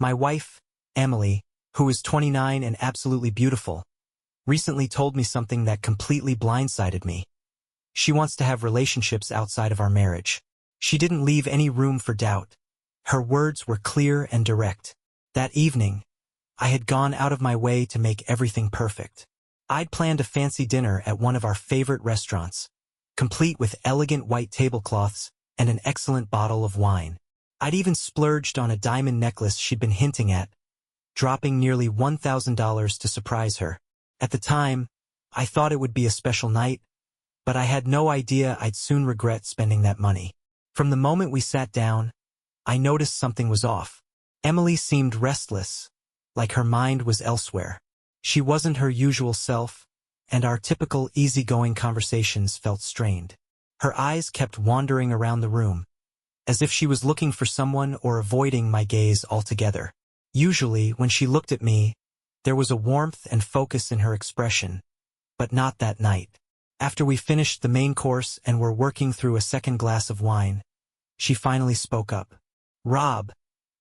My wife, Emily, who is 29 and absolutely beautiful, recently told me something that completely blindsided me. She wants to have relationships outside of our marriage. She didn't leave any room for doubt. Her words were clear and direct. That evening, I had gone out of my way to make everything perfect. I'd planned a fancy dinner at one of our favorite restaurants, complete with elegant white tablecloths and an excellent bottle of wine. I'd even splurged on a diamond necklace she'd been hinting at, dropping nearly $1,000 to surprise her. At the time, I thought it would be a special night, but I had no idea I'd soon regret spending that money. From the moment we sat down, I noticed something was off. Emily seemed restless, like her mind was elsewhere. She wasn't her usual self, and our typical easygoing conversations felt strained. Her eyes kept wandering around the room, as if she was looking for someone or avoiding my gaze altogether. Usually, when she looked at me, there was a warmth and focus in her expression, but not that night. After we finished the main course and were working through a second glass of wine, she finally spoke up. "Rob,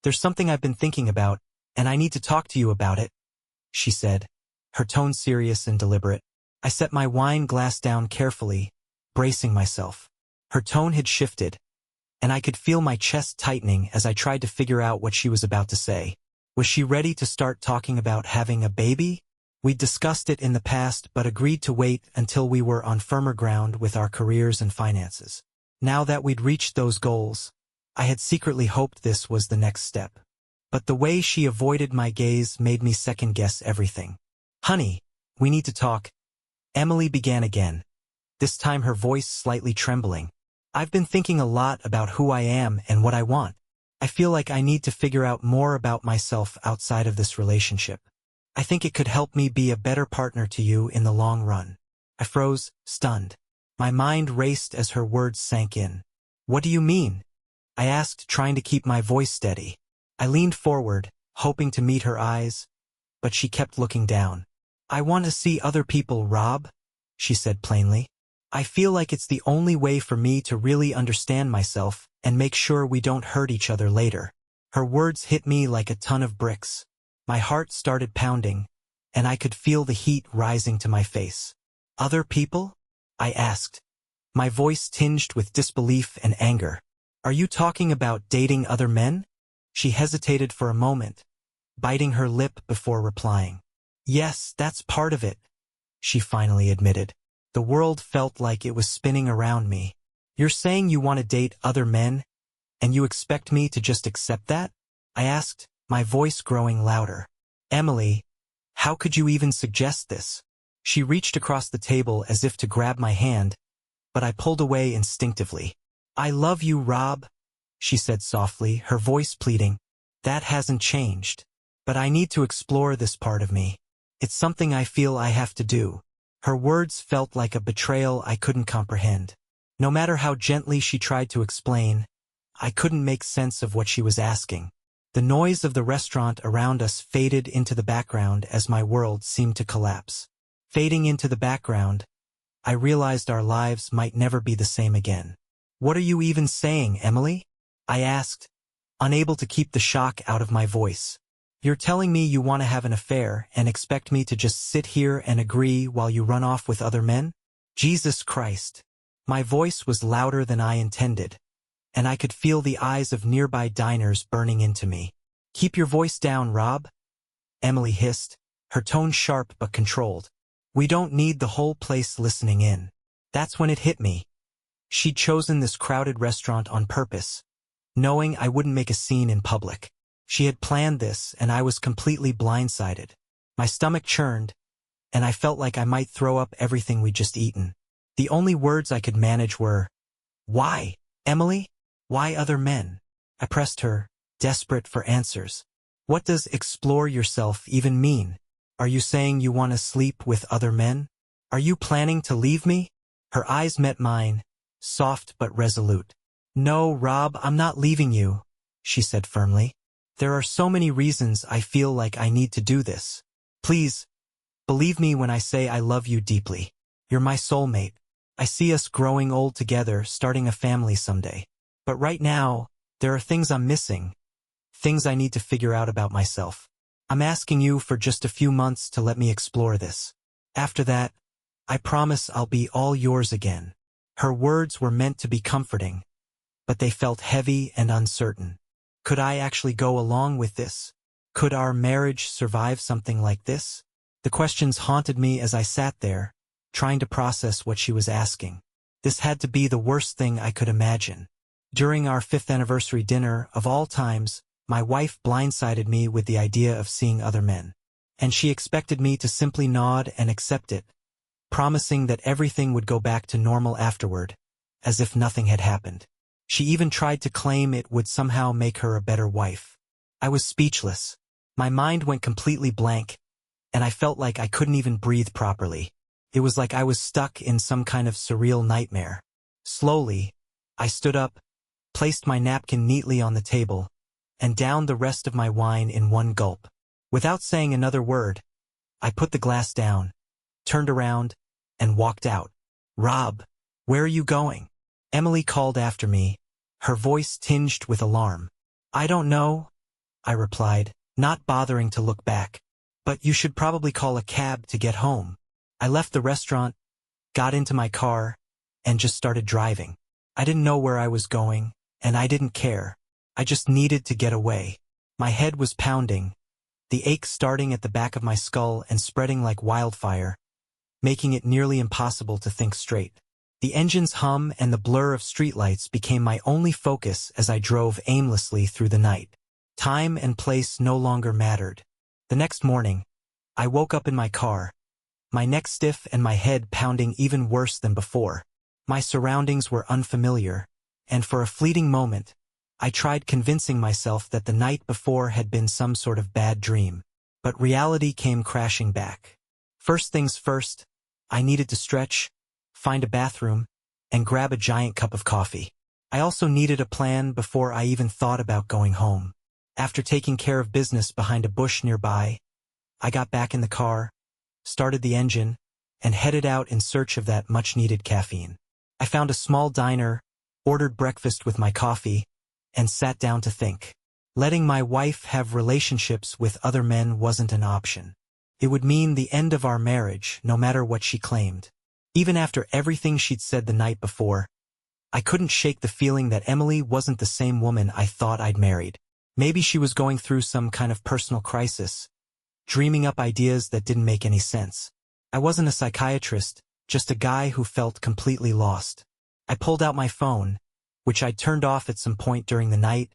there's something I've been thinking about, and I need to talk to you about it," she said, her tone serious and deliberate. I set my wine glass down carefully, bracing myself. Her tone had shifted, and I could feel my chest tightening as I tried to figure out what she was about to say. Was she ready to start talking about having a baby? We'd discussed it in the past but agreed to wait until we were on firmer ground with our careers and finances. Now that we'd reached those goals, I had secretly hoped this was the next step. But the way she avoided my gaze made me second-guess everything. "Honey, we need to talk," Emily began again, this time her voice slightly trembling. "I've been thinking a lot about who I am and what I want. I feel like I need to figure out more about myself outside of this relationship. I think it could help me be a better partner to you in the long run." I froze, stunned. My mind raced as her words sank in. "What do you mean?" I asked, trying to keep my voice steady. I leaned forward, hoping to meet her eyes, but she kept looking down. "I want to see other people, Rob," she said plainly. "I feel like it's the only way for me to really understand myself and make sure we don't hurt each other later." Her words hit me like a ton of bricks. My heart started pounding, and I could feel the heat rising to my face. "Other people?" I asked, my voice tinged with disbelief and anger. "Are you talking about dating other men?" She hesitated for a moment, biting her lip before replying. "Yes, that's part of it," she finally admitted. The world felt like it was spinning around me. "You're saying you want to date other men, and you expect me to just accept that?" I asked, my voice growing louder. "Emily, how could you even suggest this?" She reached across the table as if to grab my hand, but I pulled away instinctively. "I love you, Rob," she said softly, her voice pleading. "That hasn't changed. But I need to explore this part of me. It's something I feel I have to do." Her words felt like a betrayal I couldn't comprehend. No matter how gently she tried to explain, I couldn't make sense of what she was asking. The noise of the restaurant around us faded into the background as my world seemed to collapse. Fading into the background, I realized our lives might never be the same again. "What are you even saying, Emily?" I asked, unable to keep the shock out of my voice. "You're telling me you want to have an affair and expect me to just sit here and agree while you run off with other men? Jesus Christ." My voice was louder than I intended, and I could feel the eyes of nearby diners burning into me. "Keep your voice down, Rob," Emily hissed, her tone sharp but controlled. "We don't need the whole place listening in." That's when it hit me. She'd chosen this crowded restaurant on purpose, knowing I wouldn't make a scene in public. She had planned this, and I was completely blindsided. My stomach churned, and I felt like I might throw up everything we'd just eaten. The only words I could manage were, "Why, Emily? Why other men?" I pressed her, desperate for answers. "What does explore yourself even mean? Are you saying you want to sleep with other men? Are you planning to leave me?" Her eyes met mine, soft but resolute. "No, Rob, I'm not leaving you," she said firmly. "There are so many reasons I feel like I need to do this. Please, believe me when I say I love you deeply. You're my soulmate. I see us growing old together, starting a family someday. But right now, there are things I'm missing. things I need to figure out about myself. I'm asking you for just a few months to let me explore this. After that, I promise I'll be all yours again." Her words were meant to be comforting, but they felt heavy and uncertain. Could I actually go along with this? Could our marriage survive something like this? The questions haunted me as I sat there, trying to process what she was asking. This had to be the worst thing I could imagine. During our 5th anniversary dinner, of all times, my wife blindsided me with the idea of seeing other men. And she expected me to simply nod and accept it, promising that everything would go back to normal afterward, as if nothing had happened. She even tried to claim it would somehow make her a better wife. I was speechless. My mind went completely blank, and I felt like I couldn't even breathe properly. It was like I was stuck in some kind of surreal nightmare. Slowly, I stood up, placed my napkin neatly on the table, and downed the rest of my wine in one gulp. Without saying another word, I put the glass down, turned around, and walked out. "Rob, where are you going?" Emily called after me, her voice tinged with alarm. "I don't know," I replied, not bothering to look back. "But you should probably call a cab to get home." I left the restaurant, got into my car, and just started driving. I didn't know where I was going, and I didn't care. I just needed to get away. My head was pounding, the ache starting at the back of my skull and spreading like wildfire, making it nearly impossible to think straight. The engine's hum and the blur of streetlights became my only focus as I drove aimlessly through the night. Time and place no longer mattered. The next morning, I woke up in my car, my neck stiff and my head pounding even worse than before. My surroundings were unfamiliar, and for a fleeting moment, I tried convincing myself that the night before had been some sort of bad dream. But reality came crashing back. First things first, I needed to stretch, find a bathroom, and grab a giant cup of coffee. I also needed a plan before I even thought about going home. After taking care of business behind a bush nearby, I got back in the car, started the engine, and headed out in search of that much-needed caffeine. I found a small diner, ordered breakfast with my coffee, and sat down to think. Letting my wife have relationships with other men wasn't an option. It would mean the end of our marriage, no matter what she claimed. Even after everything she'd said the night before, I couldn't shake the feeling that Emily wasn't the same woman I thought I'd married. Maybe she was going through some kind of personal crisis, dreaming up ideas that didn't make any sense. I wasn't a psychiatrist, just a guy who felt completely lost. I pulled out my phone, which I turned off at some point during the night,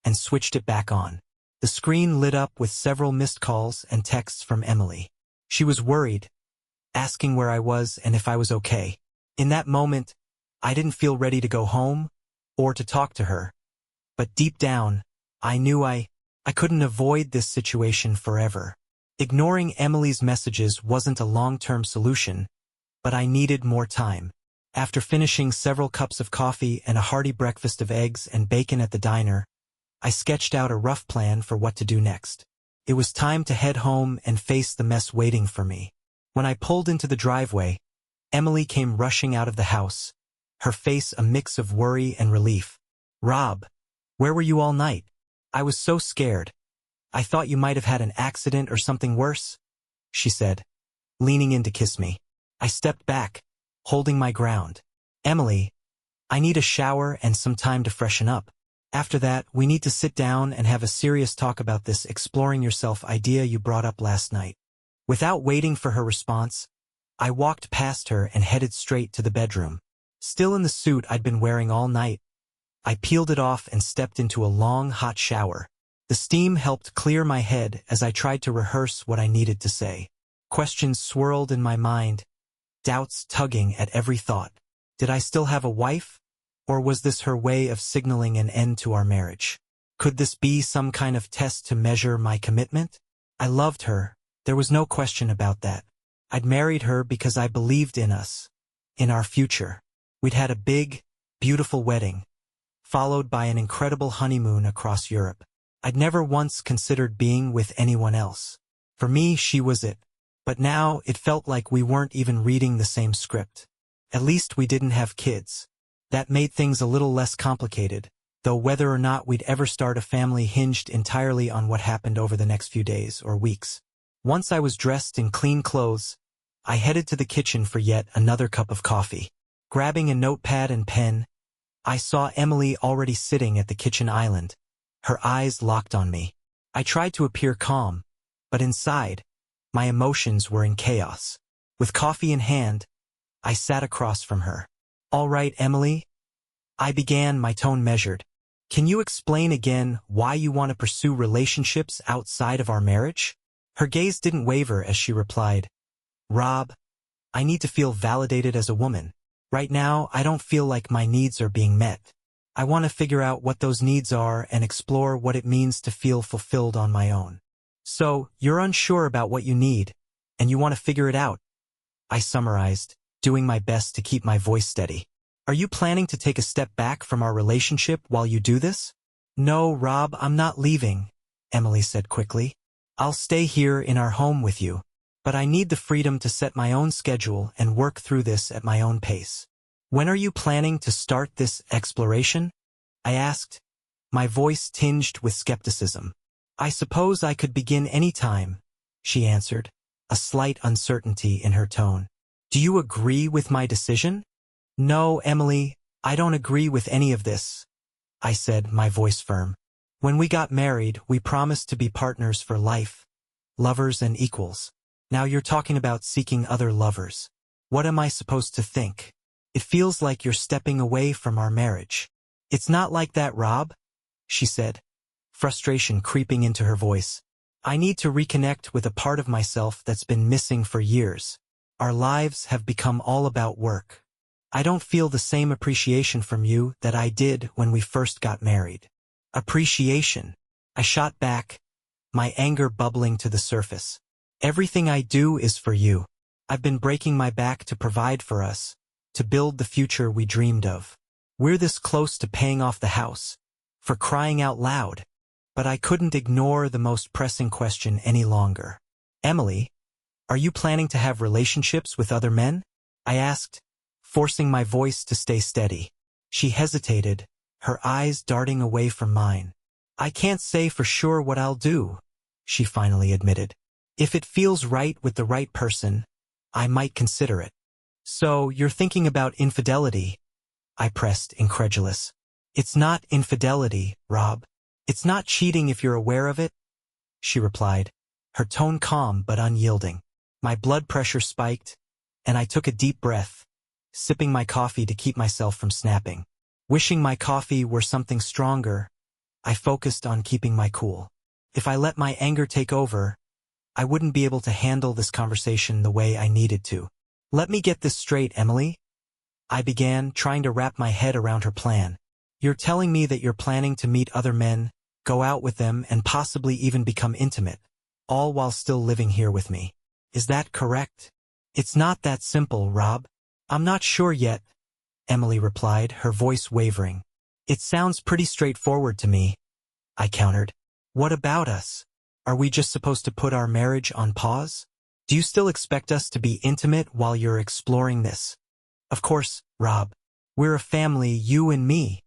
and switched it back on. The screen lit up with several missed calls and texts from Emily. She was worried, asking where I was and if I was okay. In that moment, I didn't feel ready to go home or to talk to her. But deep down, I knew I couldn't avoid this situation forever. Ignoring Emily's messages wasn't a long-term solution, but I needed more time. After finishing several cups of coffee and a hearty breakfast of eggs and bacon at the diner, I sketched out a rough plan for what to do next. It was time to head home and face the mess waiting for me. When I pulled into the driveway, Emily came rushing out of the house, her face a mix of worry and relief. "Rob, where were you all night? I was so scared. I thought you might have had an accident or something worse," she said, leaning in to kiss me. I stepped back, holding my ground. "Emily, I need a shower and some time to freshen up. After that, we need to sit down and have a serious talk about this exploring yourself idea you brought up last night." Without waiting for her response, I walked past her and headed straight to the bedroom. Still in the suit I'd been wearing all night, I peeled it off and stepped into a long, hot shower. The steam helped clear my head as I tried to rehearse what I needed to say. Questions swirled in my mind, doubts tugging at every thought. Did I still have a wife? Or was this her way of signaling an end to our marriage? Could this be some kind of test to measure my commitment? I loved her. There was no question about that. I'd married her because I believed in us, in our future. We'd had a big, beautiful wedding, followed by an incredible honeymoon across Europe. I'd never once considered being with anyone else. For me, she was it. But now it felt like we weren't even reading the same script. At least we didn't have kids. That made things a little less complicated, though whether or not we'd ever start a family hinged entirely on what happened over the next few days or weeks. Once I was dressed in clean clothes, I headed to the kitchen for yet another cup of coffee. Grabbing a notepad and pen, I saw Emily already sitting at the kitchen island, her eyes locked on me. I tried to appear calm, but inside, my emotions were in chaos. With coffee in hand, I sat across from her. "All right, Emily," I began, my tone measured. "Can you explain again why you want to pursue relationships outside of our marriage?" Her gaze didn't waver as she replied, "Rob, I need to feel validated as a woman. Right now, I don't feel like my needs are being met. I want to figure out what those needs are and explore what it means to feel fulfilled on my own." "So, you're unsure about what you need, and you want to figure it out," I summarized, doing my best to keep my voice steady. "Are you planning to take a step back from our relationship while you do this?" "No, Rob, I'm not leaving," Emily said quickly. "I'll stay here in our home with you, but I need the freedom to set my own schedule and work through this at my own pace." "When are you planning to start this exploration?" I asked, my voice tinged with skepticism. "I suppose I could begin any time," she answered, a slight uncertainty in her tone. "Do you agree with my decision?" "No, Emily, I don't agree with any of this," I said, my voice firm. "When we got married, we promised to be partners for life, lovers and equals. Now you're talking about seeking other lovers. What am I supposed to think? It feels like you're stepping away from our marriage." "It's not like that, Rob," she said, frustration creeping into her voice. "I need to reconnect with a part of myself that's been missing for years. Our lives have become all about work. I don't feel the same appreciation from you that I did when we first got married." "Appreciation?" I shot back, my anger bubbling to the surface. "Everything I do is for you. I've been breaking my back to provide for us, to build the future we dreamed of. We're this close to paying off the house, for crying out loud." But I couldn't ignore the most pressing question any longer. "Emily, are you planning to have relationships with other men?" I asked, forcing my voice to stay steady. She hesitated, her eyes darting away from mine. "I can't say for sure what I'll do," she finally admitted. "If it feels right with the right person, I might consider it." "So, you're thinking about infidelity?" I pressed, incredulous. "It's not infidelity, Rob. It's not cheating if you're aware of it," she replied, her tone calm but unyielding. My blood pressure spiked, and I took a deep breath, sipping my coffee to keep myself from snapping. Wishing my coffee were something stronger, I focused on keeping my cool. If I let my anger take over, I wouldn't be able to handle this conversation the way I needed to. "Let me get this straight, Emily," I began, trying to wrap my head around her plan. "You're telling me that you're planning to meet other men, go out with them, and possibly even become intimate, all while still living here with me. Is that correct?" "It's not that simple, Rob. I'm not sure yet," Emily replied, her voice wavering. "It sounds pretty straightforward to me," I countered. "What about us? Are we just supposed to put our marriage on pause? Do you still expect us to be intimate while you're exploring this?" "Of course, Rob. We're a family, you and me,"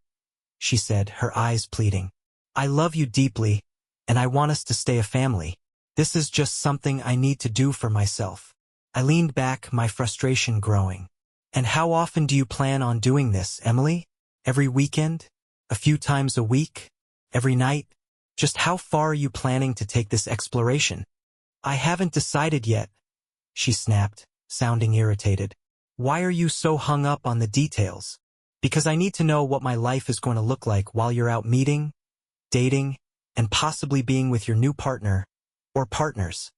she said, her eyes pleading. "I love you deeply, and I want us to stay a family. This is just something I need to do for myself." I leaned back, my frustration growing. "And how often do you plan on doing this, Emily? Every weekend? A few times a week? Every night? Just how far are you planning to take this exploration?" "I haven't decided yet," she snapped, sounding irritated. "Why are you so hung up on the details?" "Because I need to know what my life is going to look like while you're out meeting, dating, and possibly being with your new partner, or partners,"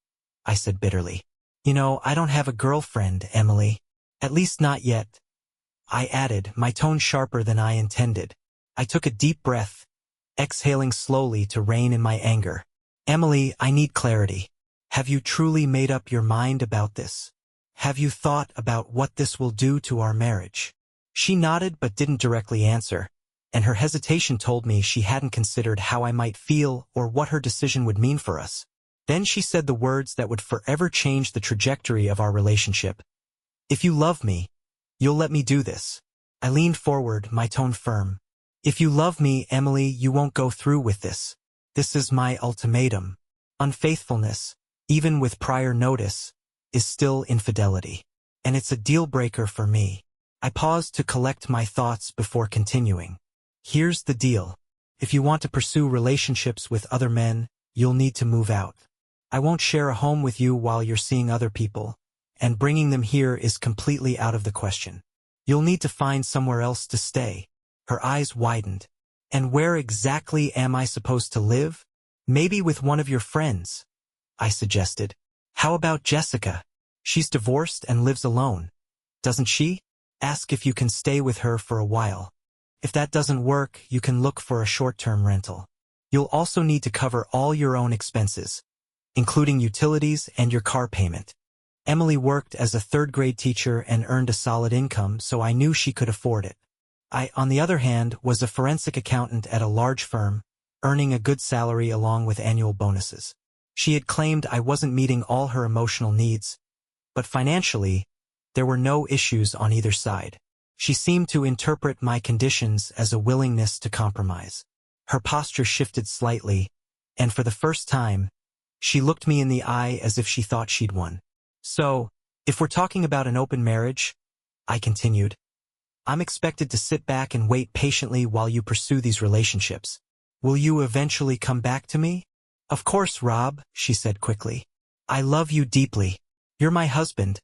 I said bitterly. "You know, I don't have a girlfriend, Emily. At least not yet," I added, my tone sharper than I intended. I took a deep breath, exhaling slowly to rein in my anger. "Emily, I need clarity. Have you truly made up your mind about this? Have you thought about what this will do to our marriage?" She nodded but didn't directly answer, and her hesitation told me she hadn't considered how I might feel or what her decision would mean for us. Then she said the words that would forever change the trajectory of our relationship. "If you love me, you'll let me do this." I leaned forward, my tone firm. If you love me, Emily, you won't go through with this. This is my ultimatum. Unfaithfulness, even with prior notice, is still infidelity. And it's a deal breaker for me. I paused to collect my thoughts before continuing. Here's the deal. If you want to pursue relationships with other men, you'll need to move out. I won't share a home with you while you're seeing other people, and bringing them here is completely out of the question. You'll need to find somewhere else to stay. Her eyes widened. And where exactly am I supposed to live? Maybe with one of your friends, I suggested. How about Jessica? She's divorced and lives alone. Doesn't she? Ask if you can stay with her for a while. If that doesn't work, you can look for a short-term rental. You'll also need to cover all your own expenses, including utilities and your car payment. Emily worked as a third-grade teacher and earned a solid income, so I knew she could afford it. I, on the other hand, was a forensic accountant at a large firm, earning a good salary along with annual bonuses. She had claimed I wasn't meeting all her emotional needs, but financially, there were no issues on either side. She seemed to interpret my conditions as a willingness to compromise. Her posture shifted slightly, and for the first time, she looked me in the eye as if she thought she'd won. So, if we're talking about an open marriage, I continued, I'm expected to sit back and wait patiently while you pursue these relationships. Will you eventually come back to me? Of course, Rob, she said quickly. I love you deeply. You're my husband,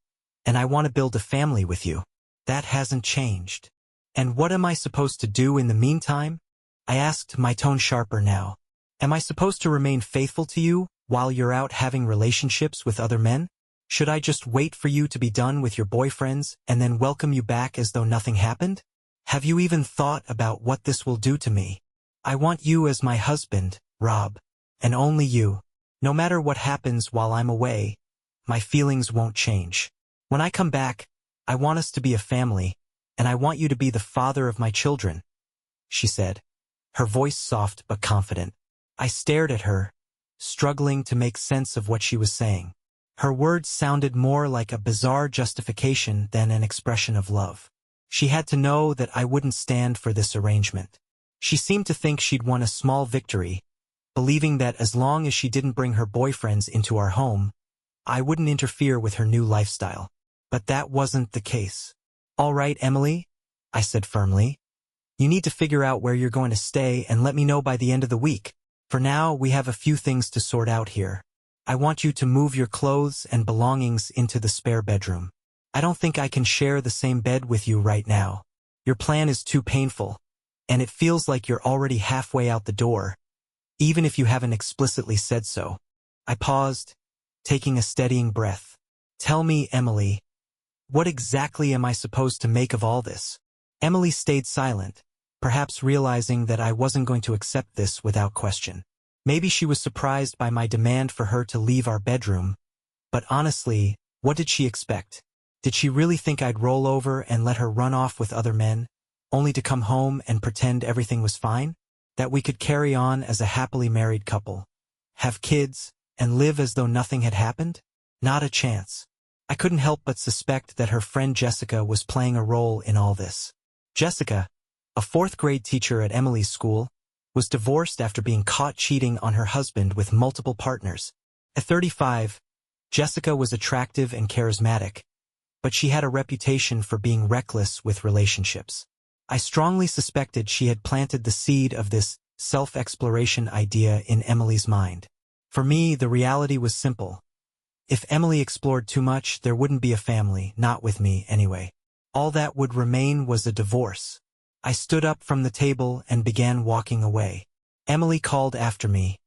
and I want to build a family with you. That hasn't changed. And what am I supposed to do in the meantime? I asked, my tone sharper now. Am I supposed to remain faithful to you while you're out having relationships with other men? Should I just wait for you to be done with your boyfriends and then welcome you back as though nothing happened? Have you even thought about what this will do to me? I want you as my husband, Rob, and only you. No matter what happens while I'm away, my feelings won't change. When I come back, I want us to be a family, and I want you to be the father of my children, she said, her voice soft but confident. I stared at her, struggling to make sense of what she was saying. Her words sounded more like a bizarre justification than an expression of love. She had to know that I wouldn't stand for this arrangement. She seemed to think she'd won a small victory, believing that as long as she didn't bring her boyfriends into our home, I wouldn't interfere with her new lifestyle. But that wasn't the case. All right, Emily, I said firmly. You need to figure out where you're going to stay and let me know by the end of the week. For now, we have a few things to sort out here. I want you to move your clothes and belongings into the spare bedroom. I don't think I can share the same bed with you right now. Your plan is too painful, and it feels like you're already halfway out the door, even if you haven't explicitly said so. I paused, taking a steadying breath. Tell me, Emily, what exactly am I supposed to make of all this? Emily stayed silent, perhaps realizing that I wasn't going to accept this without question. Maybe she was surprised by my demand for her to leave our bedroom, but honestly, what did she expect? Did she really think I'd roll over and let her run off with other men, only to come home and pretend everything was fine? That we could carry on as a happily married couple, have kids, and live as though nothing had happened? Not a chance. I couldn't help but suspect that her friend Jessica was playing a role in all this. Jessica, a fourth-grade teacher at Emily's school, was divorced after being caught cheating on her husband with multiple partners. At 35, Jessica was attractive and charismatic, but she had a reputation for being reckless with relationships. I strongly suspected she had planted the seed of this self-exploration idea in Emily's mind. For me, the reality was simple. If Emily explored too much, there wouldn't be a family, not with me anyway. All that would remain was a divorce. I stood up from the table and began walking away. Emily called after me,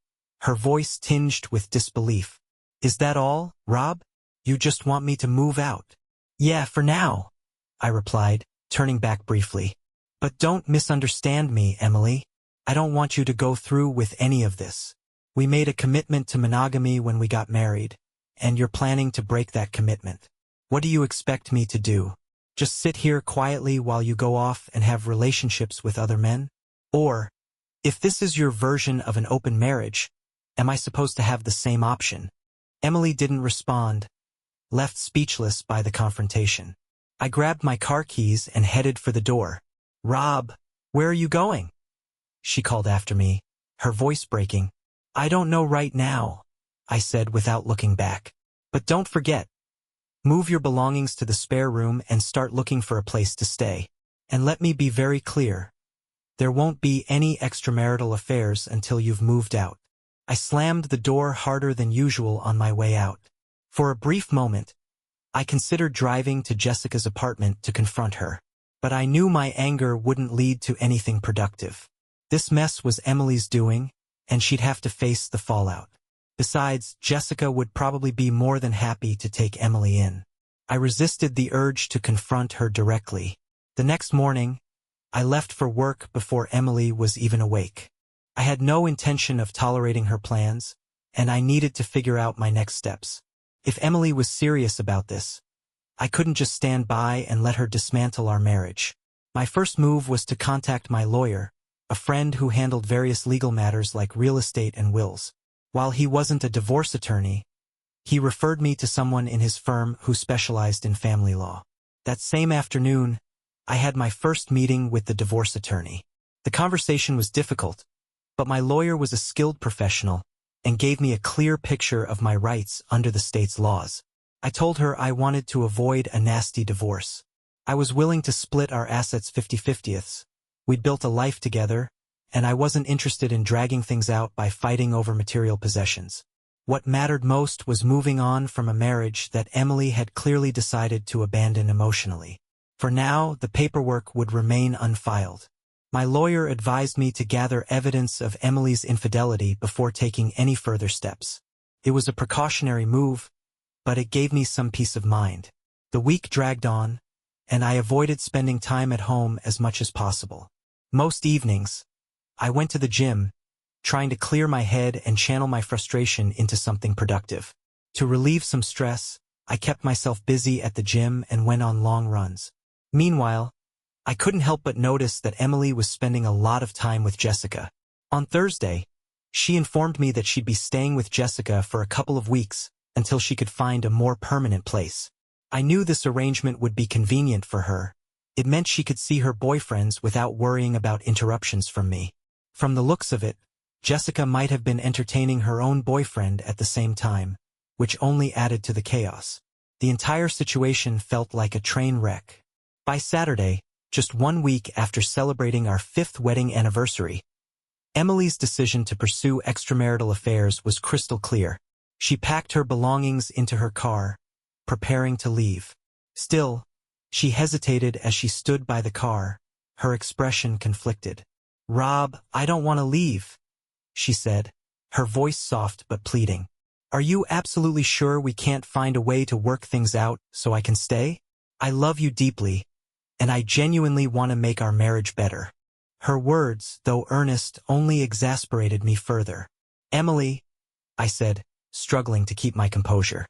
her voice tinged with disbelief. Is that all, Rob? You just want me to move out? Yeah, for now, I replied, turning back briefly. But don't misunderstand me, Emily. I don't want you to go through with any of this. We made a commitment to monogamy when we got married, and you're planning to break that commitment. What do you expect me to do? Just sit here quietly while you go off and have relationships with other men? Or, if this is your version of an open marriage, am I supposed to have the same option? Emily didn't respond, left speechless by the confrontation. I grabbed my car keys and headed for the door. Rob, where are you going? she called after me, her voice breaking. I don't know right now, I said without looking back. But don't forget. Move your belongings to the spare room and start looking for a place to stay. And let me be very clear. There won't be any extramarital affairs until you've moved out. I slammed the door harder than usual on my way out. For a brief moment, I considered driving to Jessica's apartment to confront her. But I knew my anger wouldn't lead to anything productive. This mess was Emily's doing, and she'd have to face the fallout. Besides, Jessica would probably be more than happy to take Emily in. I resisted the urge to confront her directly. The next morning, I left for work before Emily was even awake. I had no intention of tolerating her plans, and I needed to figure out my next steps. If Emily was serious about this, I couldn't just stand by and let her dismantle our marriage. My first move was to contact my lawyer, a friend who handled various legal matters like real estate and wills. While he wasn't a divorce attorney, he referred me to someone in his firm who specialized in family law. That same afternoon, I had my first meeting with the divorce attorney. The conversation was difficult, but my lawyer was a skilled professional and gave me a clear picture of my rights under the state's laws. I told her I wanted to avoid a nasty divorce. I was willing to split our assets 50-50ths. We'd built a life together, and I wasn't interested in dragging things out by fighting over material possessions. What mattered most was moving on from a marriage that Emily had clearly decided to abandon emotionally. For now, the paperwork would remain unfiled. My lawyer advised me to gather evidence of Emily's infidelity before taking any further steps. It was a precautionary move, but it gave me some peace of mind. The week dragged on, and I avoided spending time at home as much as possible. Most evenings, I went to the gym, trying to clear my head and channel my frustration into something productive. To relieve some stress, I kept myself busy at the gym and went on long runs. Meanwhile, I couldn't help but notice that Emily was spending a lot of time with Jessica. On Thursday, she informed me that she'd be staying with Jessica for a couple of weeks until she could find a more permanent place. I knew this arrangement would be convenient for her. It meant she could see her boyfriends without worrying about interruptions from me. From the looks of it, Jessica might have been entertaining her own boyfriend at the same time, which only added to the chaos. The entire situation felt like a train wreck. By Saturday, just 1 week after celebrating our 5th wedding anniversary, Emily's decision to pursue extramarital affairs was crystal clear. She packed her belongings into her car, preparing to leave. Still, she hesitated as she stood by the car, her expression conflicted. "Rob, I don't want to leave," she said, her voice soft but pleading. "Are you absolutely sure we can't find a way to work things out so I can stay? I love you deeply, and I genuinely want to make our marriage better." Her words, though earnest, only exasperated me further. "Emily," I said, struggling to keep my composure.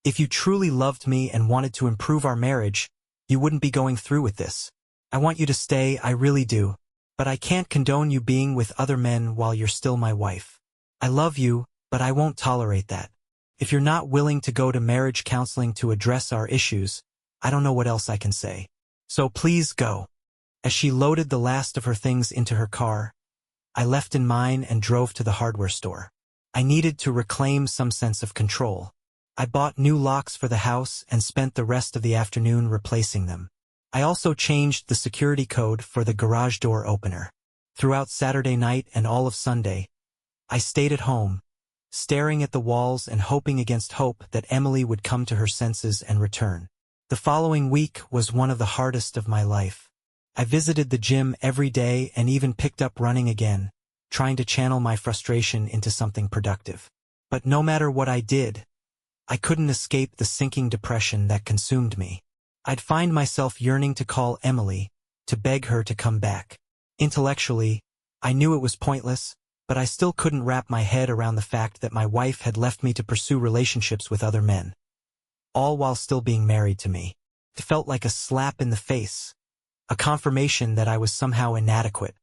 "If you truly loved me and wanted to improve our marriage, you wouldn't be going through with this. I want you to stay, I really do. But I can't condone you being with other men while you're still my wife. I love you, but I won't tolerate that. If you're not willing to go to marriage counseling to address our issues, I don't know what else I can say. So please go." As she loaded the last of her things into her car, I left in mine and drove to the hardware store. I needed to reclaim some sense of control. I bought new locks for the house and spent the rest of the afternoon replacing them. I also changed the security code for the garage door opener. Throughout Saturday night and all of Sunday, I stayed at home, staring at the walls and hoping against hope that Emily would come to her senses and return. The following week was one of the hardest of my life. I visited the gym every day and even picked up running again, trying to channel my frustration into something productive. But no matter what I did, I couldn't escape the sinking depression that consumed me. I'd find myself yearning to call Emily, to beg her to come back. Intellectually, I knew it was pointless, but I still couldn't wrap my head around the fact that my wife had left me to pursue relationships with other men, all while still being married to me. It felt like a slap in the face, a confirmation that I was somehow inadequate.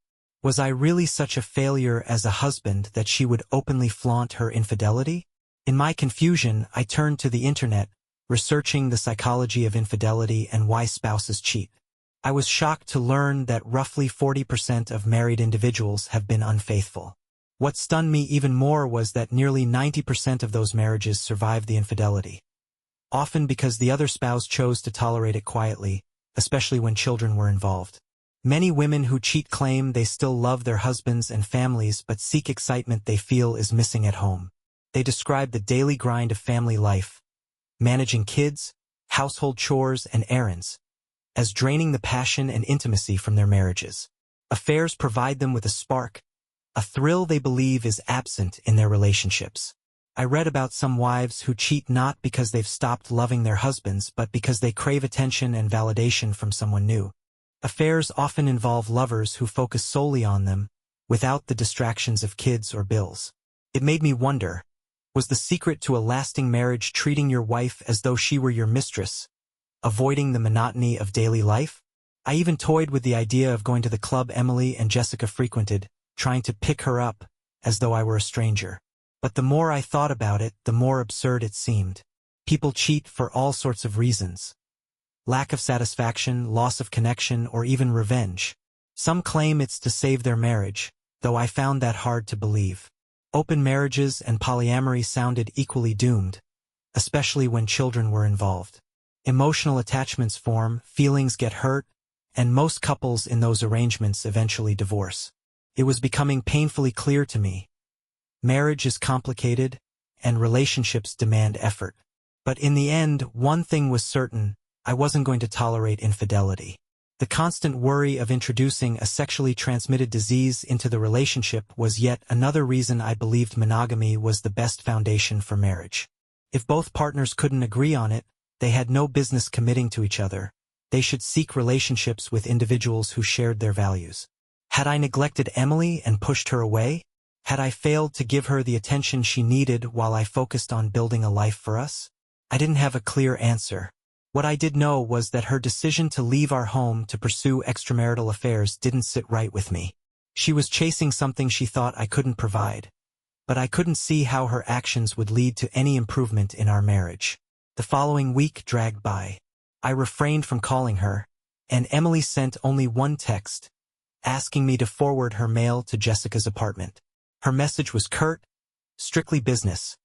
Was I really such a failure as a husband that she would openly flaunt her infidelity? In my confusion, I turned to the internet, researching the psychology of infidelity and why spouses cheat. I was shocked to learn that roughly 40% of married individuals have been unfaithful. What stunned me even more was that nearly 90% of those marriages survived the infidelity, often because the other spouse chose to tolerate it quietly, especially when children were involved. Many women who cheat claim they still love their husbands and families but seek excitement they feel is missing at home. They describe the daily grind of family life, managing kids, household chores, and errands, as draining the passion and intimacy from their marriages. Affairs provide them with a spark, a thrill they believe is absent in their relationships. I read about some wives who cheat not because they've stopped loving their husbands but because they crave attention and validation from someone new. Affairs often involve lovers who focus solely on them, without the distractions of kids or bills. It made me wonder, was the secret to a lasting marriage treating your wife as though she were your mistress, avoiding the monotony of daily life? I even toyed with the idea of going to the club Emily and Jessica frequented, trying to pick her up, as though I were a stranger. But the more I thought about it, the more absurd it seemed. People cheat for all sorts of reasons. Lack of satisfaction, loss of connection, or even revenge. Some claim it's to save their marriage, though I found that hard to believe. Open marriages and polyamory sounded equally doomed, especially when children were involved. Emotional attachments form, feelings get hurt, and most couples in those arrangements eventually divorce. It was becoming painfully clear to me. Marriage is complicated, and relationships demand effort. But in the end, one thing was certain: I wasn't going to tolerate infidelity. The constant worry of introducing a sexually transmitted disease into the relationship was yet another reason I believed monogamy was the best foundation for marriage. If both partners couldn't agree on it, they had no business committing to each other. They should seek relationships with individuals who shared their values. Had I neglected Emily and pushed her away? Had I failed to give her the attention she needed while I focused on building a life for us? I didn't have a clear answer. What I did know was that her decision to leave our home to pursue extramarital affairs didn't sit right with me. She was chasing something she thought I couldn't provide, but I couldn't see how her actions would lead to any improvement in our marriage. The following week dragged by. I refrained from calling her, and Emily sent only one text, asking me to forward her mail to Jessica's apartment. Her message was curt, strictly business,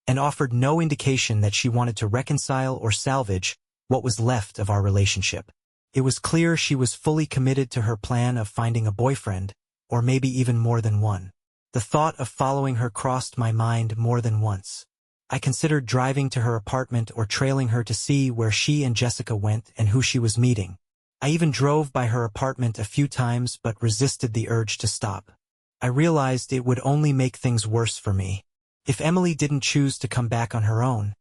and offered no indication that she wanted to reconcile or salvage what was left of our relationship. It was clear she was fully committed to her plan of finding a boyfriend, or maybe even more than one. The thought of following her crossed my mind more than once. I considered driving to her apartment or trailing her to see where she and Jessica went and who she was meeting. I even drove by her apartment a few times but resisted the urge to stop. I realized it would only make things worse for me. If Emily didn't choose to come back on her own,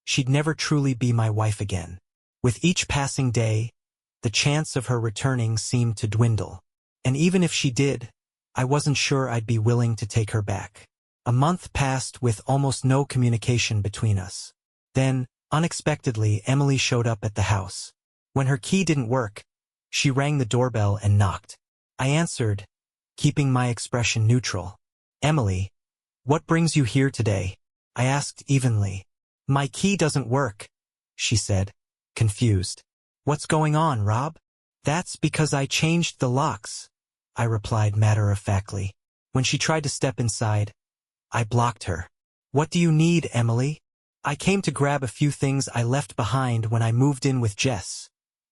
she'd never truly be my wife again. With each passing day, the chance of her returning seemed to dwindle. And even if she did, I wasn't sure I'd be willing to take her back. A month passed with almost no communication between us. Then, unexpectedly, Emily showed up at the house. When her key didn't work, she rang the doorbell and knocked. I answered, keeping my expression neutral. "Emily, what brings you here today?" I asked evenly. "My key doesn't work," she said, confused. "What's going on, Rob?" "That's because I changed the locks," I replied matter-of-factly. When she tried to step inside, I blocked her. "What do you need, Emily?" "I came to grab a few things I left behind when I moved in with Jess,"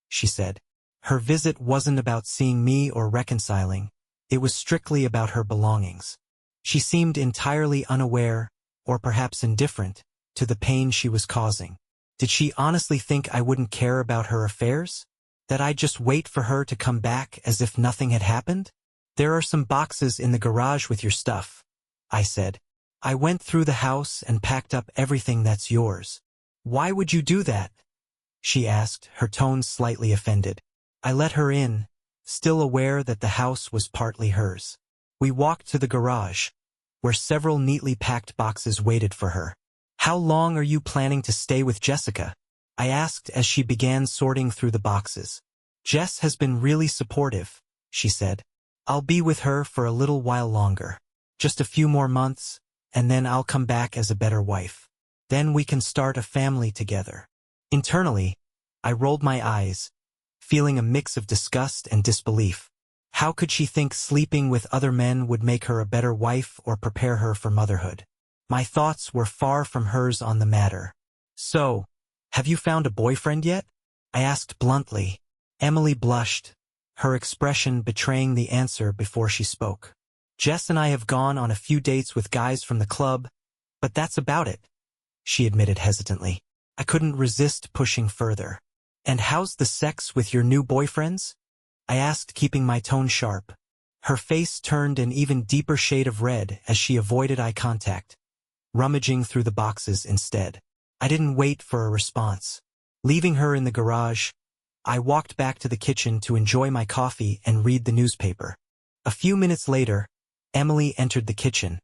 she said. Her visit wasn't about seeing me or reconciling. It was strictly about her belongings. She seemed entirely unaware, or perhaps indifferent, to the pain she was causing. Did she honestly think I wouldn't care about her affairs? That I'd just wait for her to come back as if nothing had happened? "There are some boxes in the garage with your stuff," I said. "I went through the house and packed up everything that's yours." "Why would you do that?" she asked, her tone slightly offended. I let her in, still aware that the house was partly hers. We walked to the garage, where several neatly packed boxes waited for her. "How long are you planning to stay with Jessica?" I asked as she began sorting through the boxes. "Jess has been really supportive," she said. "I'll be with her for a little while longer. Just a few more months, and then I'll come back as a better wife. Then we can start a family together." Internally, I rolled my eyes, feeling a mix of disgust and disbelief. How could she think sleeping with other men would make her a better wife or prepare her for motherhood? My thoughts were far from hers on the matter. "So, have you found a boyfriend yet?" I asked bluntly. Emily blushed, her expression betraying the answer before she spoke. "Jess and I have gone on a few dates with guys from the club, but that's about it," she admitted hesitantly. I couldn't resist pushing further. "And how's the sex with your new boyfriends?" I asked, keeping my tone sharp. Her face turned an even deeper shade of red as she avoided eye contact, rummaging through the boxes instead. I didn't wait for a response. Leaving her in the garage, I walked back to the kitchen to enjoy my coffee and read the newspaper. A few minutes later, Emily entered the kitchen,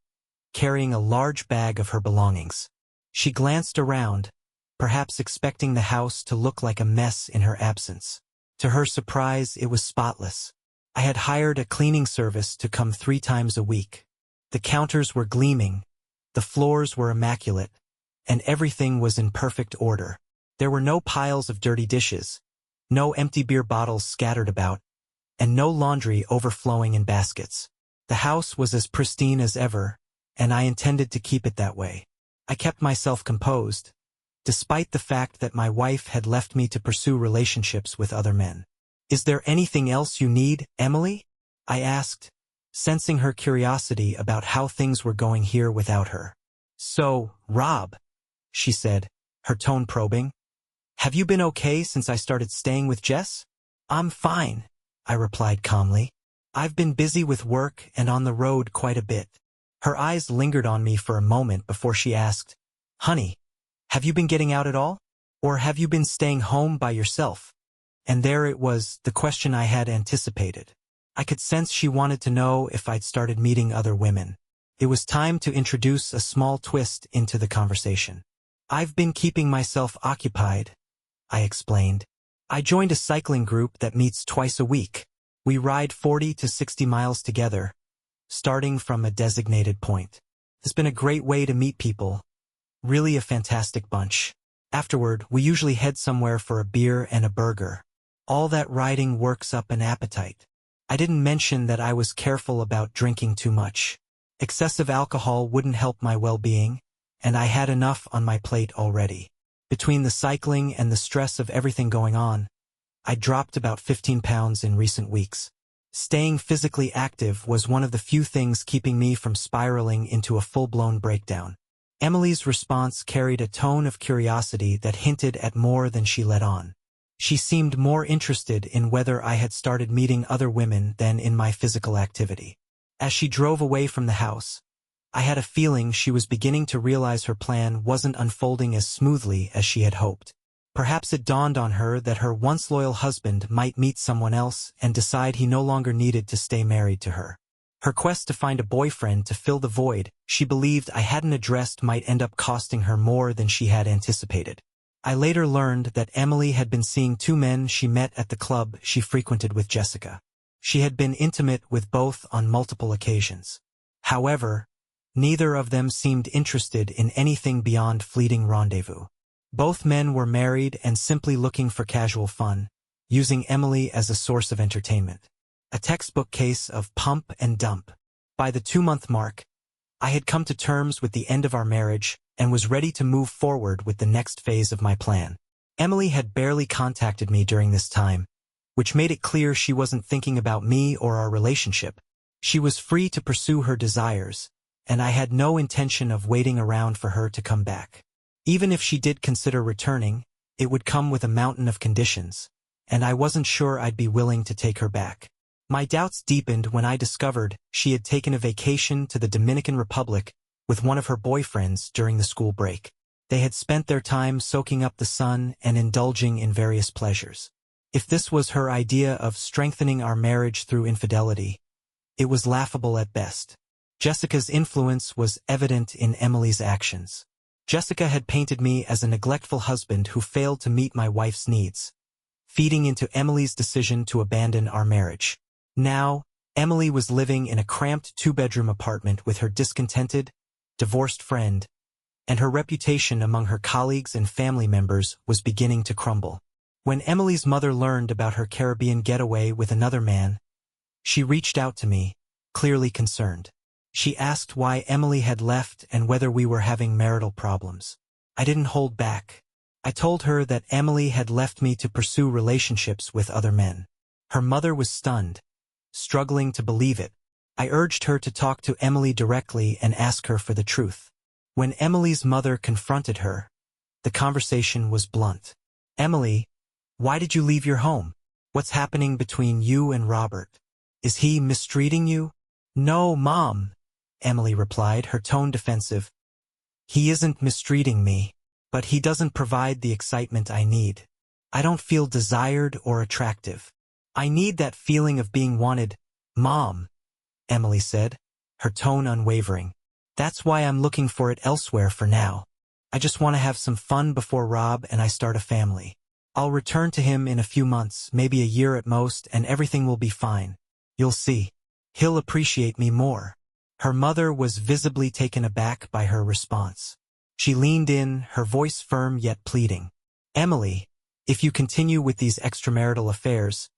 carrying a large bag of her belongings. She glanced around, perhaps expecting the house to look like a mess in her absence. To her surprise, it was spotless. I had hired a cleaning service to come 3 times a week. The counters were gleaming, the floors were immaculate, and everything was in perfect order. There were no piles of dirty dishes, no empty beer bottles scattered about, and no laundry overflowing in baskets. The house was as pristine as ever, and I intended to keep it that way. I kept myself composed, despite the fact that my wife had left me to pursue relationships with other men. "Is there anything else you need, Emily?" I asked, sensing her curiosity about how things were going here without her. "So, Rob," she said, her tone probing, "have you been okay since I started staying with Jess?" "I'm fine," I replied calmly. "I've been busy with work and on the road quite a bit." Her eyes lingered on me for a moment before she asked, "Honey, have you been getting out at all? Or have you been staying home by yourself?" And there it was, the question I had anticipated. I could sense she wanted to know if I'd started meeting other women. It was time to introduce a small twist into the conversation. "I've been keeping myself occupied," I explained. "I joined a cycling group that meets twice a week. We ride 40 to 60 miles together, starting from a designated point. It's been a great way to meet people. Really a fantastic bunch. Afterward, we usually head somewhere for a beer and a burger. All that riding works up an appetite." I didn't mention that I was careful about drinking too much. Excessive alcohol wouldn't help my well-being, and I had enough on my plate already. Between the cycling and the stress of everything going on, I dropped about 15 pounds in recent weeks. Staying physically active was one of the few things keeping me from spiraling into a full-blown breakdown. Emily's response carried a tone of curiosity that hinted at more than she let on. She seemed more interested in whether I had started meeting other women than in my physical activity. As she drove away from the house, I had a feeling she was beginning to realize her plan wasn't unfolding as smoothly as she had hoped. Perhaps it dawned on her that her once loyal husband might meet someone else and decide he no longer needed to stay married to her. Her quest to find a boyfriend to fill the void she believed I hadn't addressed might end up costing her more than she had anticipated. I later learned that Emily had been seeing 2 men she met at the club she frequented with Jessica. She had been intimate with both on multiple occasions. However, neither of them seemed interested in anything beyond fleeting rendezvous. Both men were married and simply looking for casual fun, using Emily as a source of entertainment. A textbook case of pump and dump. By the 2-month mark, I had come to terms with the end of our marriage and was ready to move forward with the next phase of my plan. Emily had barely contacted me during this time, which made it clear she wasn't thinking about me or our relationship. She was free to pursue her desires, and I had no intention of waiting around for her to come back. Even if she did consider returning, it would come with a mountain of conditions, and I wasn't sure I'd be willing to take her back. My doubts deepened when I discovered she had taken a vacation to the Dominican Republic with one of her boyfriends during the school break. They had spent their time soaking up the sun and indulging in various pleasures. If this was her idea of strengthening our marriage through infidelity, it was laughable at best. Jessica's influence was evident in Emily's actions. Jessica had painted me as a neglectful husband who failed to meet my wife's needs, feeding into Emily's decision to abandon our marriage. Now, Emily was living in a cramped 2-bedroom apartment with her discontented, divorced friend, and her reputation among her colleagues and family members was beginning to crumble. When Emily's mother learned about her Caribbean getaway with another man, she reached out to me, clearly concerned. She asked why Emily had left and whether we were having marital problems. I didn't hold back. I told her that Emily had left me to pursue relationships with other men. Her mother was stunned, struggling to believe it. I urged her to talk to Emily directly and ask her for the truth. When Emily's mother confronted her, the conversation was blunt. "Emily, why did you leave your home? What's happening between you and Robert? Is he mistreating you?" "No, Mom," Emily replied, her tone defensive. "He isn't mistreating me, but he doesn't provide the excitement I need. I don't feel desired or attractive. I need that feeling of being wanted, Mom," Emily said, her tone unwavering. "That's why I'm looking for it elsewhere for now. I just want to have some fun before Rob and I start a family. I'll return to him in a few months, maybe a year at most, and everything will be fine. You'll see. He'll appreciate me more." Her mother was visibly taken aback by her response. She leaned in, her voice firm yet pleading. "Emily, if you continue with these extramarital affairs,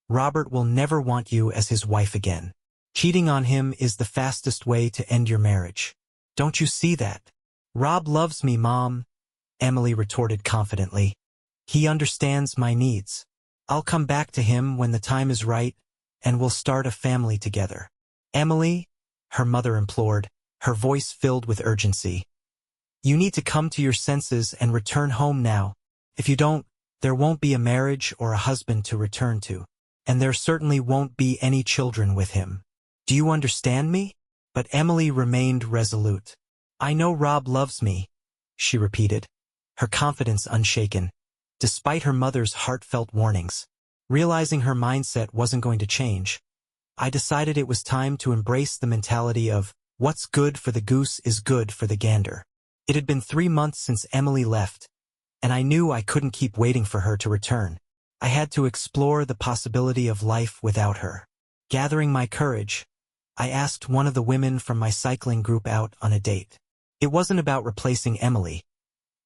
Robert will never want you as his wife again. Cheating on him is the fastest way to end your marriage. Don't you see that?" "Rob loves me, Mom," Emily retorted confidently. "He understands my needs. I'll come back to him when the time is right, and we'll start a family together." "Emily," her mother implored, her voice filled with urgency. "You need to come to your senses and return home now. If you don't, there won't be a marriage or a husband to return to, and there certainly won't be any children with him. Do you understand me?" But Emily remained resolute. "I know Rob loves me," she repeated, her confidence unshaken, despite her mother's heartfelt warnings. Realizing her mindset wasn't going to change, I decided it was time to embrace the mentality of, what's good for the goose is good for the gander. It had been 3 months since Emily left, and I knew I couldn't keep waiting for her to return. I had to explore the possibility of life without her. Gathering my courage, I asked one of the women from my cycling group out on a date. It wasn't about replacing Emily.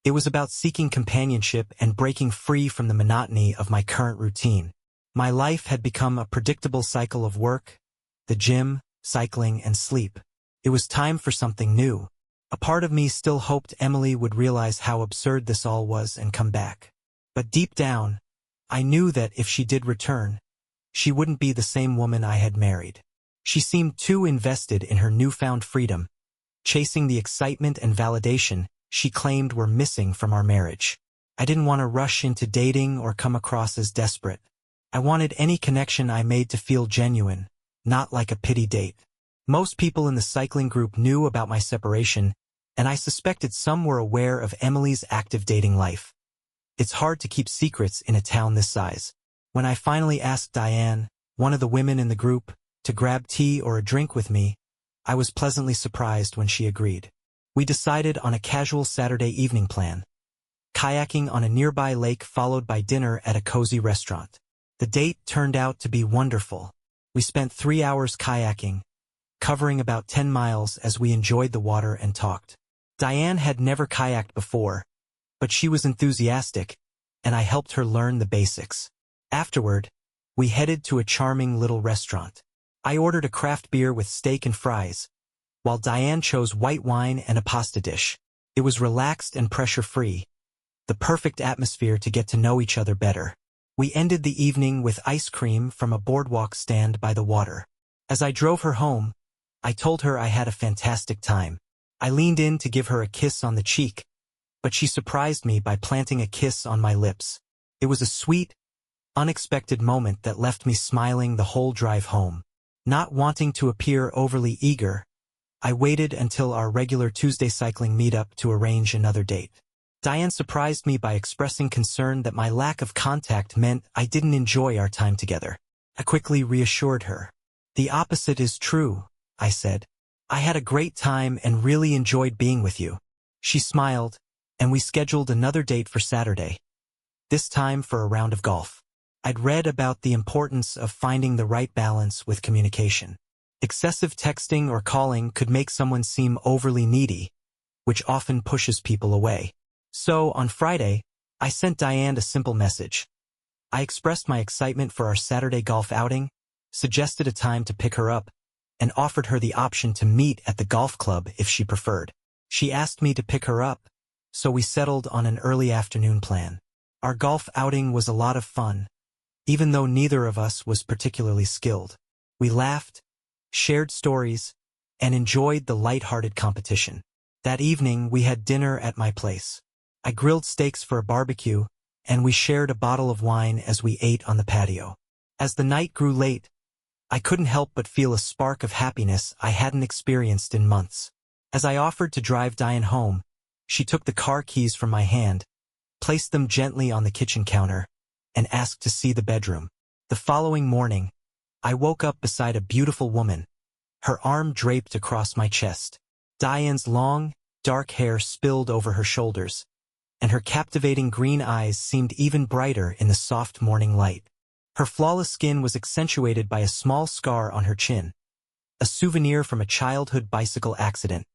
It was about seeking companionship and breaking free from the monotony of my current routine. My life had become a predictable cycle of work, the gym, cycling, and sleep. It was time for something new. A part of me still hoped Emily would realize how absurd this all was and come back. But deep down, I knew that if she did return, she wouldn't be the same woman I had married. She seemed too invested in her newfound freedom, chasing the excitement and validation she claimed were missing from our marriage. I didn't want to rush into dating or come across as desperate. I wanted any connection I made to feel genuine, not like a pity date. Most people in the cycling group knew about my separation, and I suspected some were aware of Emily's active dating life. It's hard to keep secrets in a town this size. When I finally asked Diane, one of the women in the group, to grab tea or a drink with me, I was pleasantly surprised when she agreed. We decided on a casual Saturday evening plan, kayaking on a nearby lake followed by dinner at a cozy restaurant. The date turned out to be wonderful. We spent 3 hours kayaking, covering about 10 miles as we enjoyed the water and talked. Diane had never kayaked before, but she was enthusiastic, and I helped her learn the basics. Afterward, we headed to a charming little restaurant. I ordered a craft beer with steak and fries, while Diane chose white wine and a pasta dish. It was relaxed and pressure-free, the perfect atmosphere to get to know each other better. We ended the evening with ice cream from a boardwalk stand by the water. As I drove her home, I told her I had a fantastic time. I leaned in to give her a kiss on the cheek, but she surprised me by planting a kiss on my lips. It was a sweet, unexpected moment that left me smiling the whole drive home. Not wanting to appear overly eager, I waited until our regular Tuesday cycling meetup to arrange another date. Diane surprised me by expressing concern that my lack of contact meant I didn't enjoy our time together. I quickly reassured her. "The opposite is true," I said. "I had a great time and really enjoyed being with you." She smiled, and we scheduled another date for Saturday, this time for a round of golf. I'd read about the importance of finding the right balance with communication. Excessive texting or calling could make someone seem overly needy, which often pushes people away. So, on Friday, I sent Diane a simple message. I expressed my excitement for our Saturday golf outing, suggested a time to pick her up, and offered her the option to meet at the golf club if she preferred. She asked me to pick her up, so we settled on an early afternoon plan. Our golf outing was a lot of fun, even though neither of us was particularly skilled. We laughed, shared stories, and enjoyed the light-hearted competition. That evening, we had dinner at my place. I grilled steaks for a barbecue, and we shared a bottle of wine as we ate on the patio. As the night grew late, I couldn't help but feel a spark of happiness I hadn't experienced in months. As I offered to drive Diane home, she took the car keys from my hand, placed them gently on the kitchen counter, and asked to see the bedroom. The following morning, I woke up beside a beautiful woman, her arm draped across my chest. Diane's long, dark hair spilled over her shoulders, and her captivating green eyes seemed even brighter in the soft morning light. Her flawless skin was accentuated by a small scar on her chin, a souvenir from a childhood bicycle accident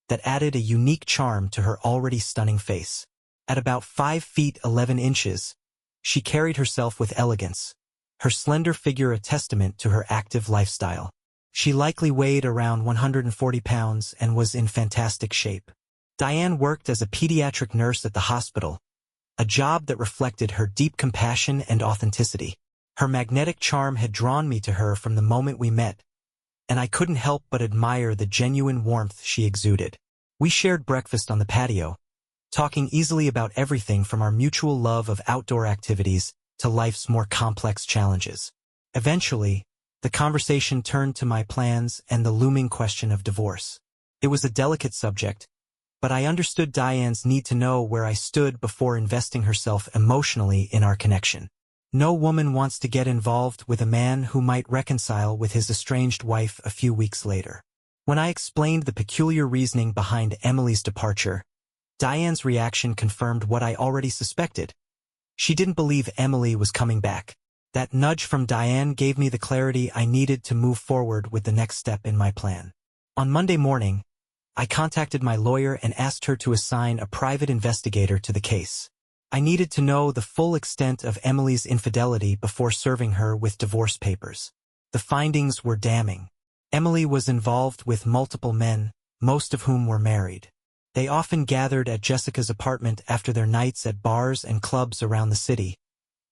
that added a unique charm to her already stunning face. At about 5 feet 11 inches, she carried herself with elegance, her slender figure a testament to her active lifestyle. She likely weighed around 140 pounds and was in fantastic shape. Diane worked as a pediatric nurse at the hospital, a job that reflected her deep compassion and authenticity. Her magnetic charm had drawn me to her from the moment we met, and I couldn't help but admire the genuine warmth she exuded. We shared breakfast on the patio, talking easily about everything from our mutual love of outdoor activities to life's more complex challenges. Eventually, the conversation turned to my plans and the looming question of divorce. It was a delicate subject, but I understood Diane's need to know where I stood before investing herself emotionally in our connection. No woman wants to get involved with a man who might reconcile with his estranged wife a few weeks later. When I explained the peculiar reasoning behind Emily's departure, Diane's reaction confirmed what I already suspected. She didn't believe Emily was coming back. That nudge from Diane gave me the clarity I needed to move forward with the next step in my plan. On Monday morning, I contacted my lawyer and asked her to assign a private investigator to the case. I needed to know the full extent of Emily's infidelity before serving her with divorce papers. The findings were damning. Emily was involved with multiple men, most of whom were married. They often gathered at Jessica's apartment after their nights at bars and clubs around the city,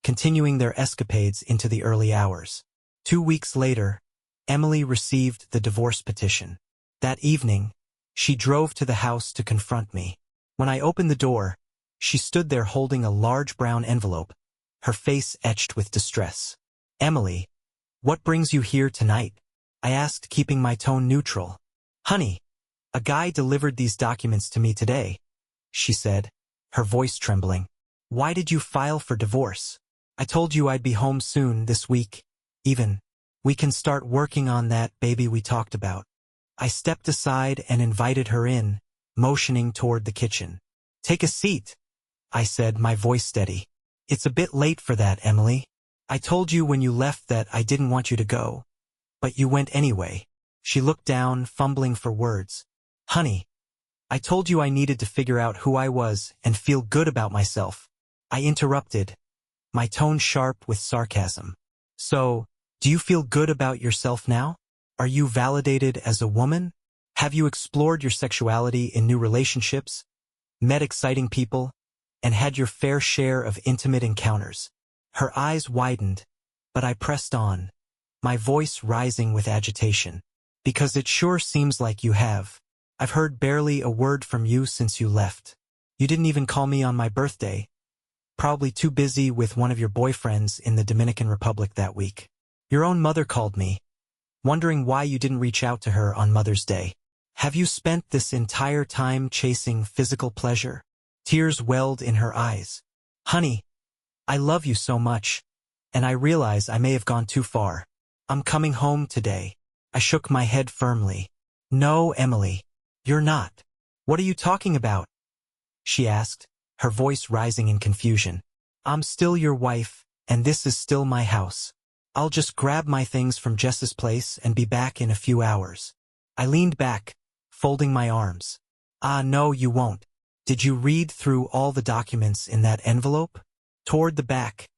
continuing their escapades into the early hours. 2 weeks later, Emily received the divorce petition. That evening, she drove to the house to confront me. When I opened the door, she stood there holding a large brown envelope, her face etched with distress. "Emily, what brings you here tonight?" I asked, keeping my tone neutral. "Honey, a guy delivered these documents to me today," she said, her voice trembling. "Why did you file for divorce? I told you I'd be home soon this week, even. We can start working on that baby we talked about." I stepped aside and invited her in, motioning toward the kitchen. "Take a seat," I said, my voice steady. "It's a bit late for that, Emily. I told you when you left that I didn't want you to go, but you went anyway." She looked down, fumbling for words. "Honey, I told you I needed to figure out who I was and feel good about myself." I interrupted, my tone sharp with sarcasm. "So, do you feel good about yourself now? Are you validated as a woman? Have you explored your sexuality in new relationships, met exciting people, and had your fair share of intimate encounters?" Her eyes widened, but I pressed on, my voice rising with agitation. "Because it sure seems like you have. I've heard barely a word from you since you left. You didn't even call me on my birthday. Probably too busy with one of your boyfriends in the Dominican Republic that week. Your own mother called me, wondering why you didn't reach out to her on Mother's Day. Have you spent this entire time chasing physical pleasure?" Tears welled in her eyes. "Honey, I love you so much, and I realize I may have gone too far. I'm coming home today." I shook my head firmly. "No, Emily, you're not. What are you talking about?" she asked, her voice rising in confusion. "I'm still your wife, and this is still my house. I'll just grab my things from Jess's place and be back in a few hours." I leaned back, folding my arms. "Ah, no, you won't. Did you read through all the documents in that envelope?" Toward the back,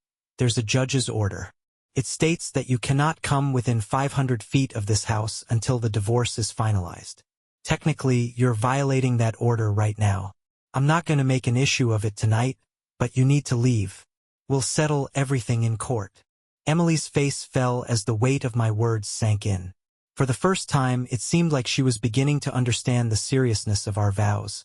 there's a judge's order. It states that you cannot come within 500 feet of this house until the divorce is finalized. Technically, you're violating that order right now. I'm not going to make an issue of it tonight, but you need to leave. We'll settle everything in court. Emily's face fell as the weight of my words sank in. For the first time, it seemed like she was beginning to understand the seriousness of our vows.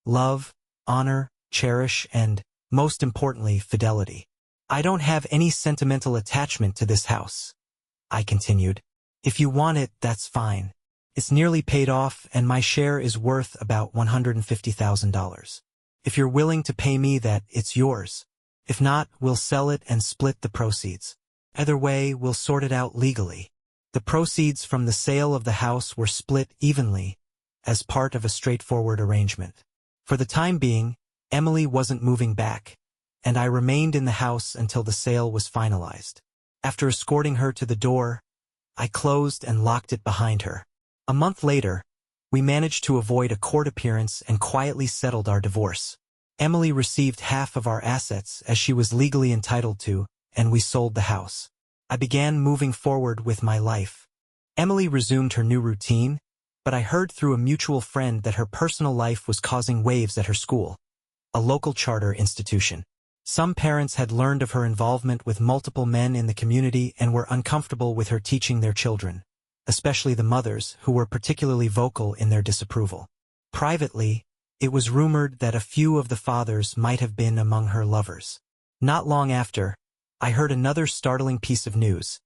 Love, honor, cherish, and, most importantly, fidelity. I don't have any sentimental attachment to this house, I continued. If you want it, that's fine. It's nearly paid off, and my share is worth about $150,000. If you're willing to pay me that, it's yours. If not, we'll sell it and split the proceeds. Either way, we'll sort it out legally. The proceeds from the sale of the house were split evenly, as part of a straightforward arrangement. For the time being, Emily wasn't moving back, and I remained in the house until the sale was finalized. After escorting her to the door, I closed and locked it behind her. A month later, we managed to avoid a court appearance and quietly settled our divorce. Emily received half of our assets as she was legally entitled to, and we sold the house. I began moving forward with my life. Emily resumed her new routine, but I heard through a mutual friend that her personal life was causing waves at her school, a local charter institution. Some parents had learned of her involvement with multiple men in the community and were uncomfortable with her teaching their children, especially the mothers, who were particularly vocal in their disapproval. Privately, it was rumored that a few of the fathers might have been among her lovers. Not long after, I heard another startling piece of news.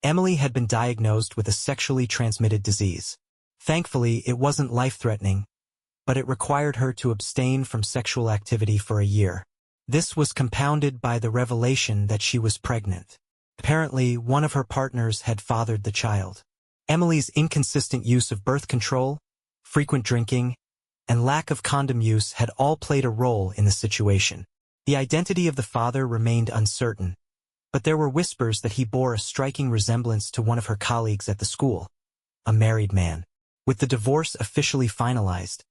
Emily had been diagnosed with a sexually transmitted disease. Thankfully, it wasn't life-threatening, but it required her to abstain from sexual activity for a year. This was compounded by the revelation that she was pregnant. Apparently, one of her partners had fathered the child. Emily's inconsistent use of birth control, frequent drinking, and lack of condom use had all played a role in the situation. The identity of the father remained uncertain, but there were whispers that he bore a striking resemblance to one of her colleagues at the school, a married man. With the divorce officially finalized,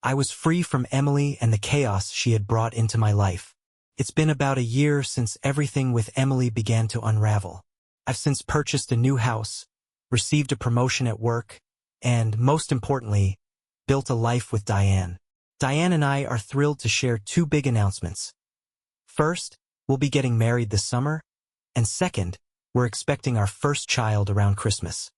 I was free from Emily and the chaos she had brought into my life. It's been about a year since everything with Emily began to unravel. I've since purchased a new house, received a promotion at work, and, most importantly, built a life with Diane. Diane and I are thrilled to share two big announcements. First, we'll be getting married this summer, and second, we're expecting our first child around Christmas.